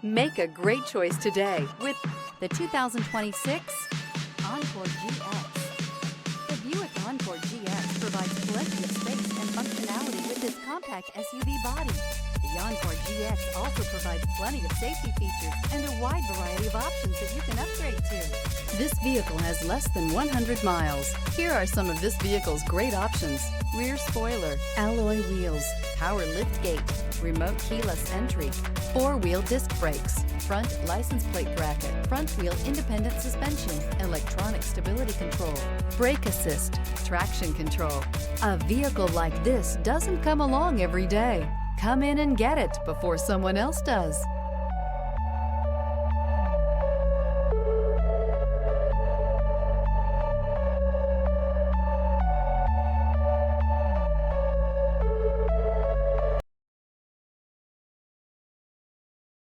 Make a great choice today with the 2026 Encore GX. The Buick Encore GX provides plenty of space and functionality with its compact SUV body. The Encore GX also provides plenty of safety features and a wide variety of options that you can upgrade to. this vehicle has less than 100 miles. Here are some of this vehicle's great options: rear spoiler, alloy wheels, power lift gate, remote keyless entry, four-wheel disc brakes, front license plate bracket, front wheel independent suspension, electronic stability control, brake assist, traction control. A vehicle like this doesn't come along every day. Come in and get it before someone else does.